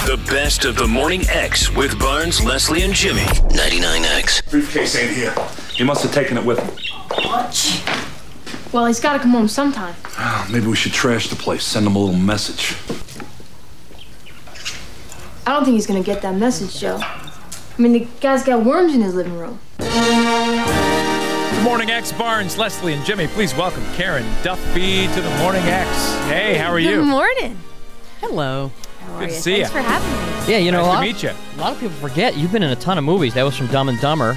The best of the Morning X with Barnes, Leslie, and Jimmy. 99X. Briefcase ain't here. He must have taken it with him. What? Well, he's got to come home sometime. Maybe we should trash the place, send him a little message. I don't think he's going to get that message, Joe. I mean, the guy's got worms in his living room. Good morning, X. Barnes, Leslie, and Jimmy. Please welcome Karen Duffy to the Morning X. Hey, how are you? Good morning. Hello. How are Good to you? see you. Thanks for having me. Yeah, you know, Nice to meet you. a lot of people forget you've been in a ton of movies. That was from Dumb and Dumber.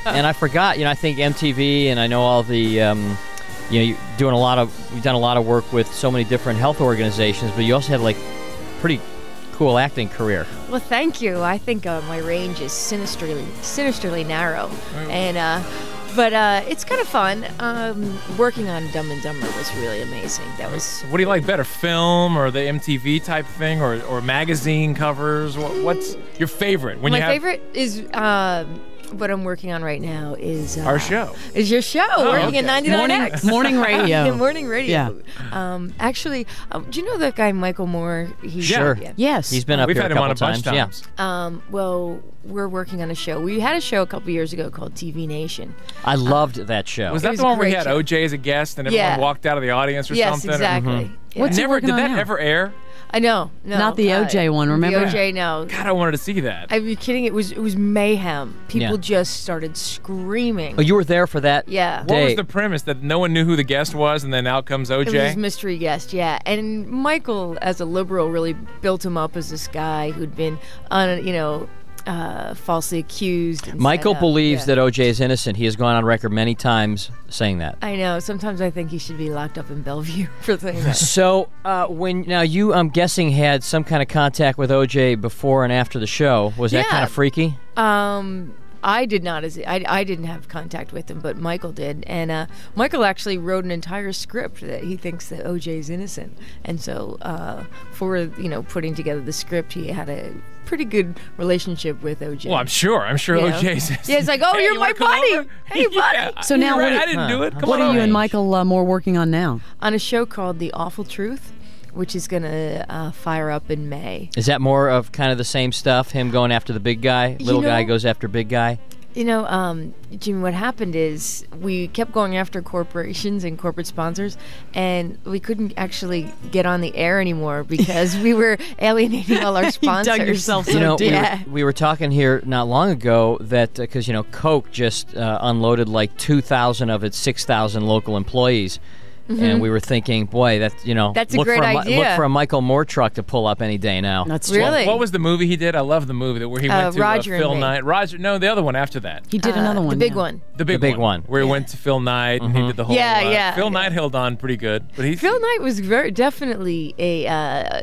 And I forgot, I think MTV, and I know all the, you've done a lot of work with so many different health organizations, but you also had like pretty cool acting career. Well, thank you. I think my range is sinisterly narrow, and but it's kind of fun. Working on Dumb and Dumber was really amazing. That was. What do you like better, film or the MTV type thing, or magazine covers? What's your favorite? My favorite is what I'm working on right now is our show. Is your show working at 99X Morning radio. The morning radio. Yeah. Actually, do you know that guy Michael Moore? Sure. Yes. He's been up We've here had a him on couple a bunch times. of times. Yeah. Well, we're working on a show. We had a show a couple years ago called TV Nation. I loved that show. Was that was the a one where we great had show. OJ as a guest and everyone Yeah. walked out of the audience or Yes, something? exactly. Yeah. What's he Never working did on that now? ever air? I know. No, Not the OJ one, remember? The OJ, no. God, I wanted to see that. Are you kidding? It was mayhem. People Yeah. just started screaming. Oh, you were there for that Yeah. What day. was the premise? That no one knew who the guest was, and then out comes It was OJ? mystery guest, yeah. And Michael, as a liberal, really built him up as this guy who'd been, falsely accused. And Michael set up. believes Yeah. that OJ is innocent. He has gone on record many times saying that. I know. Sometimes I think he should be locked up in Bellevue for saying that. So, you, I'm guessing, had some kind of contact with OJ before and after the show. Was that Yeah. kind of freaky? I did not. I didn't have contact with him, but Michael did. And Michael actually wrote an entire script that he thinks that OJ is innocent. And so for putting together the script, he had a pretty good relationship with OJ. Well, I'm sure. You know? OJ's. Yeah, it's like, oh, Hey, you're you my wanna come buddy. over? Hey, buddy. Yeah. So now You're right, what- I didn't do it. Come What on are you over. and Michael more working on now? On a show called The Awful Truth, which is going to fire up in May. Is that more of kind of the same stuff? Him going after the big guy? Little guy goes after big guy? Jimmy, what happened is we kept going after corporations and corporate sponsors, and we couldn't actually get on the air anymore because we were alienating all our sponsors. You dug yourself so deep. We were talking here not long ago that because Coke just unloaded like 2,000 of its 6,000 local employees. And we were thinking, boy, that's a look great for idea. Look for a Michael Moore truck to pull up any day now. That's Really? What was the movie he did? I love the movie where he went to Roger and Phil Me. Knight. Roger, no, the other one after that. He did another one. The big yeah. one. The big one. Where he went to Phil Knight and he did the whole. Yeah. Phil Knight held on pretty good, but Phil Knight was definitely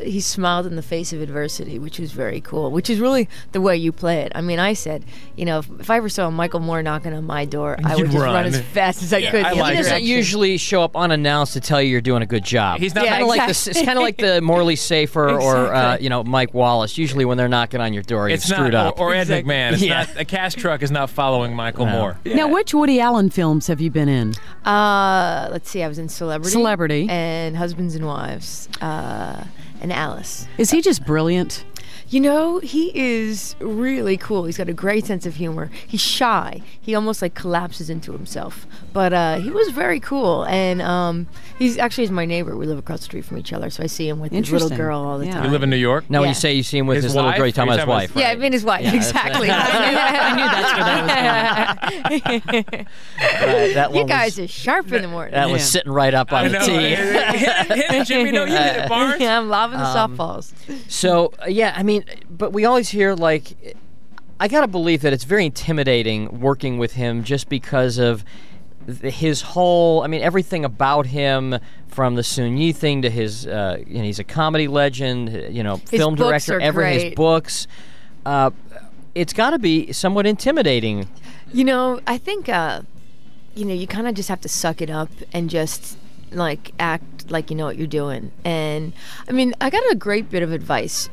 he smiled in the face of adversity, which was very cool, which is really the way you play it. I mean, I said, if I ever saw Michael Moore knocking on my door, I would You'd just run run. as fast as I Yeah, could. I in the like He it. doesn't direction. usually show up unannounced to tell you you're doing a good job. He's not. Yeah, Kinda like exactly. it's kind of like the Morley Safer Exactly. or Mike Wallace. Usually when they're knocking on your door, you've It's screwed not, up. or Ed Exactly. McMahon. It's Yeah. not. A cash truck is not following Michael Moore. Now, which Woody Allen films have you been in? Let's see. I was in Celebrity. And Husbands and Wives. And Alice. Is he just brilliant? He is really cool. He's got a great sense of humor. He's shy. He almost collapses into himself. But he was very cool. And he's my neighbor. We live across the street from each other, so I see him with his little Interesting. girl all the Yeah. time. You live in New York? Now, when Yeah. you say you see him with His his little wife? girl, you're talking You're about his talking wife, about Yeah, right? I mean his wife. Yeah, exactly. I knew that's where that was That You one guys was, are sharp in the morning. that was Yeah. sitting right up on I the know. tee. Hit it, Jimmy. No, you hit it, Barnes. Yeah, I'm lobbing the softballs. So, but we always hear, I got to believe that it's very intimidating working with him just because of his whole, everything about him, from the Sun Yi thing to his, he's a comedy legend, film books director, are his great. books. It's got to be somewhat intimidating. I think, you kind of just have to suck it up and just, act like you know what you're doing. And, I got a great bit of advice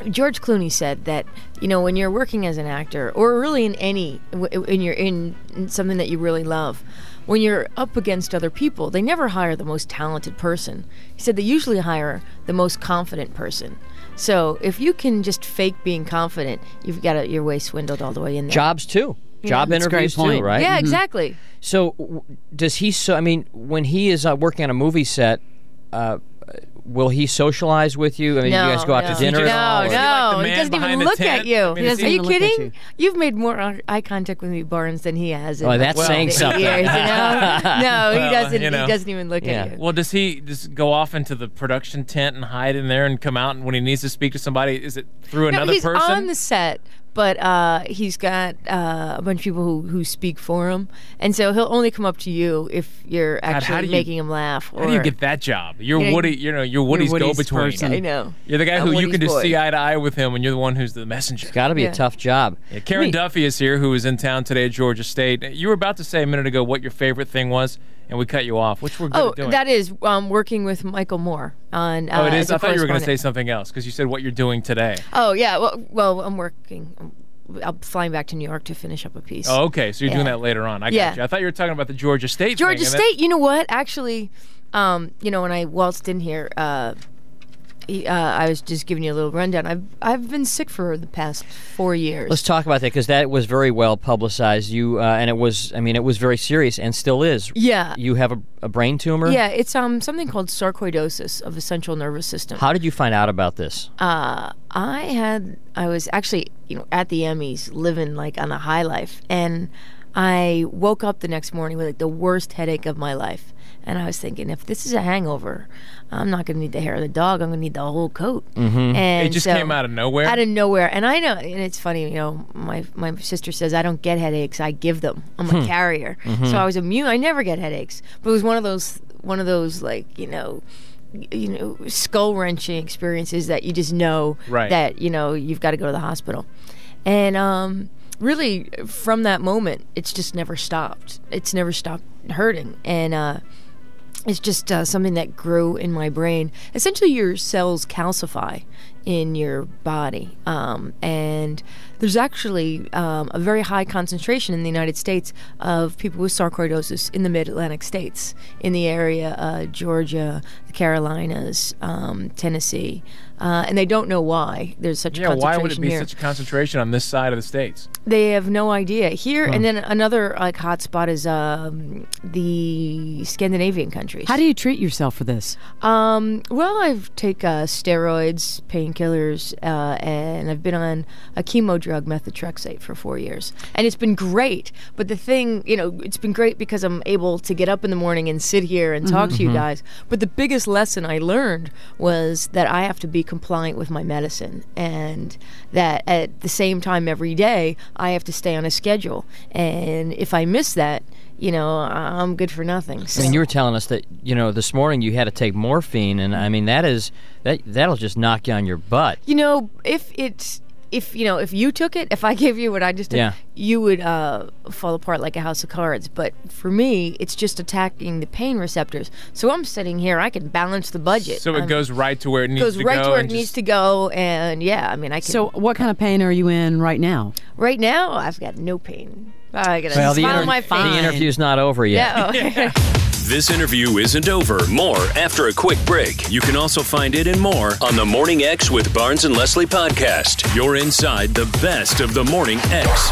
George Clooney said that, when you're working as an actor, or really in something that you really love, when you're up against other people, they never hire the most talented person. He said they usually hire the most confident person. So if you can just fake being confident, you've got your way swindled all the way in there. Jobs too. Job interviews too, right? Yeah, exactly. So does he? When he is working on a movie set, will he socialize with you? I mean, No, you guys go out to dinner? No, at all, or- no. the He man doesn't even behind the look tent? at you. I mean, is he- Are you doesn't look at kidding? you. You've made more eye contact with me, Barnes, than he has. In Oh, that's saying something. Years, No, Well, he doesn't. you know. He doesn't even look Yeah. at you. Well, does he just go off into the production tent and hide in there and come out when he needs to speak to somebody? Is it through No, another he's person? on the set, but he's got a bunch of people who speak for him, and so he'll only come up to you if you're how actually do you- making him laugh. How do you get that job? You're Yeah, Woody. You're Woody's Woody's go-between. person. I know. You're the guy I'm who you Woody's can just boy. see eye to eye with him, and you're the one who's the messenger. It's got to be Yeah. a tough job. Yeah, Karen Duffy is here, who is in town today at Georgia State. You were about to say a minute ago what your favorite thing was, and we cut you off, which we're good Oh, at doing. that is working with Michael Moore on. Oh, it is? as a I thought you were going to say correspondent. something else, because you said what you're doing today. Oh yeah, well, I'm working. I'm flying back to New York to finish up a piece. Oh, okay, so you're doing Yeah. that later on. I Yeah. got you. I thought you were talking about the Georgia State Georgia thing. and State. You know what? Actually, when I waltzed in here, I was just giving you a little rundown. I've been sick for the past 4 years. Let's talk about that because that was very well publicized. You and it was very serious and still is. Yeah. You have a brain tumor. Yeah, it's something called sarcoidosis of the central nervous system. How did you find out about this? I was actually at the Emmys living like on a high life, and I woke up the next morning with like the worst headache of my life. And I was thinking, if this is a hangover, I'm not going to need the hair of the dog. I'm going to need the whole coat. Mm-hmm. And It just so- came out of nowhere? Out of nowhere. And I know, and it's funny, my sister says I don't get headaches. I give them. I'm a carrier. So I was immune. I never get headaches. But it was one of those like, skull wrenching experiences that you just know Right. that you've got to go to the hospital, and really from that moment it's just never stopped. It's never stopped hurting, and it's just something that grew in my brain. Essentially, your cells calcify in your body, and there's actually a very high concentration in the United States of people with sarcoidosis in the mid-Atlantic states, in the area Georgia, the Carolinas, Tennessee, and they don't know why there's such a Yeah, concentration why would it be here. such a concentration on this side of the states? They have no idea here, and then another hot spot is the Scandinavian countries. How do you treat yourself for this? Well, I take steroids, painkillers, and I've been on a chemo drug, methotrexate, for 4 years, and it's been great. But the thing, it's been great because I'm able to get up in the morning and sit here and talk to you guys. But the biggest lesson I learned was that I have to be compliant with my medicine, and that at the same time every day I have to stay on a schedule, and if I miss that, I'm good for nothing. So. I mean, you were telling us that this morning you had to take morphine, and I mean that'll just knock you on your butt. If you took it, if I gave you what I just took, Yeah. you would fall apart like a house of cards. But for me, it's just attacking the pain receptors. So I'm sitting here, I can balance the budget. So it goes right to where it needs goes to right go. to where it and needs just- to go, and yeah, I mean, I can. So, what kind of pain are you in right now? Right now, I've got no pain. I got a Well, smile on my face. the interview's not over yet. Yeah. This interview isn't over. More after a quick break. You can also find it and more on the Morning X with Barnes and Leslie podcast. You're inside the best of the Morning X.